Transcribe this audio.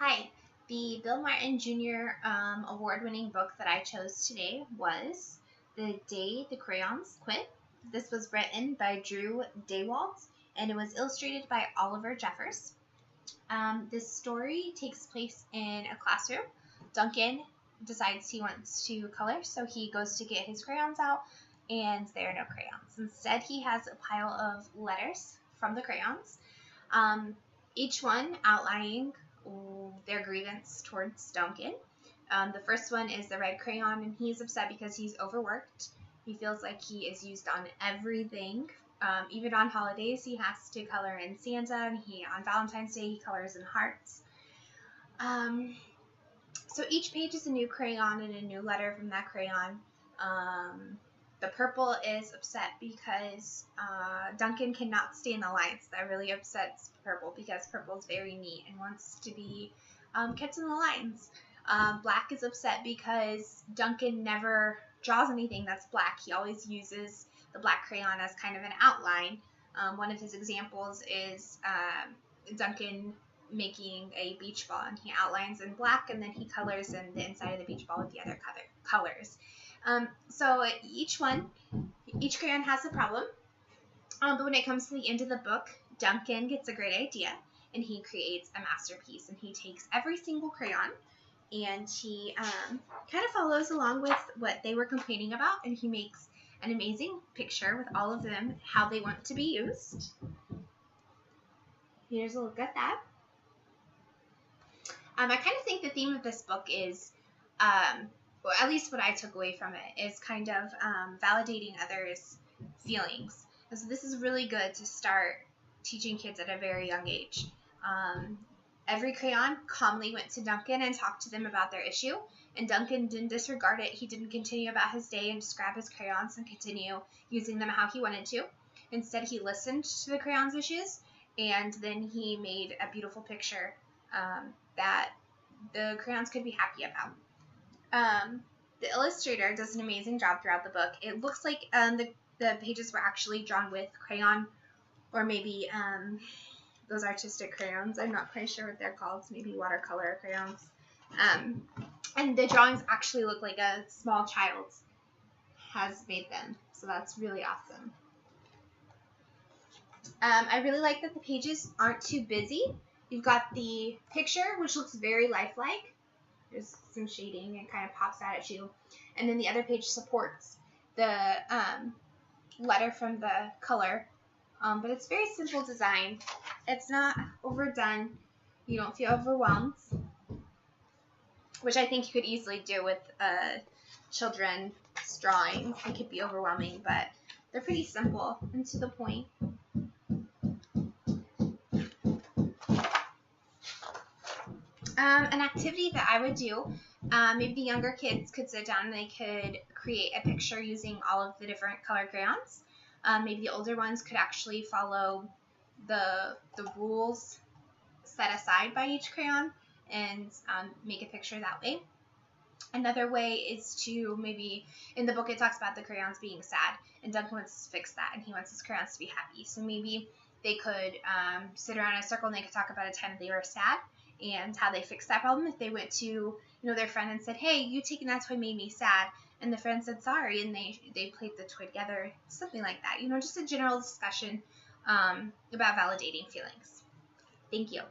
Hi, the Bill Martin Jr. Award-winning book that I chose today was The Day the Crayons Quit. This was written by Drew Daywalt, and it was illustrated by Oliver Jeffers. This story takes place in a classroom. Duncan decides he wants to color, so he goes to get his crayons out, and there are no crayons. Instead, he has a pile of letters from the crayons, each one outlining their grievance towards Duncan. The first one is the red crayon, and he's upset because he's overworked. He feels like he is used on everything. Even on holidays, he has to color in Santa, and on Valentine's Day, he colors in hearts. So each page is a new crayon and a new letter from that crayon. The purple is upset because Duncan cannot stand the lines. That really upsets Purple because Purple is very neat and wants to be kept in the lines. Black is upset because Duncan never draws anything that's black. He always uses the black crayon as kind of an outline. One of his examples is Duncan making a beach ball, and he outlines in black, and then he colors in the inside of the beach ball with the other colors. So each crayon has a problem, but when it comes to the end of the book, Duncan gets a great idea, and he creates a masterpiece, and he takes every single crayon, and he kind of follows along with what they were complaining about, and he makes an amazing picture with all of them, how they want to be used. Here's a look at that. I kind of think the theme of this book is, well, at least what I took away from it, is kind of validating others' feelings. And so this is really good to start teaching kids at a very young age. Every crayon calmly went to Duncan and talked to them about their issue, and Duncan didn't disregard it. He didn't continue about his day and just grab his crayons and continue using them how he wanted to. Instead, he listened to the crayons' issues, and then he made a beautiful picture that the crayons could be happy about. The illustrator does an amazing job throughout the book. It looks like the pages were actually drawn with crayon, or maybe those artistic crayons. I'm not quite sure what they're called. Maybe watercolor crayons. And the drawings actually look like a small child has made them. So that's really awesome. I really like that the pages aren't too busy. You've got the picture, which looks very lifelike. There's some shading. It kind of pops out at you. And then the other page supports the letter from the color. But it's very simple design. It's not overdone. You don't feel overwhelmed, which I think you could easily do with children's drawings. It could be overwhelming, but they're pretty simple and to the point. An activity that I would do, maybe the younger kids could sit down and they could create a picture using all of the different color crayons. Maybe the older ones could actually follow the rules set aside by each crayon and make a picture that way. Another way is to maybe, in the book it talks about the crayons being sad, and Duncan wants to fix that, and he wants his crayons to be happy. So maybe they could sit around in a circle and they could talk about a time they were sad and how they fixed that problem. If they went to their friend and said, "Hey, you taking that toy made me sad," and the friend said sorry, and they played the toy together, something like that. Just a general discussion about validating feelings. Thank you.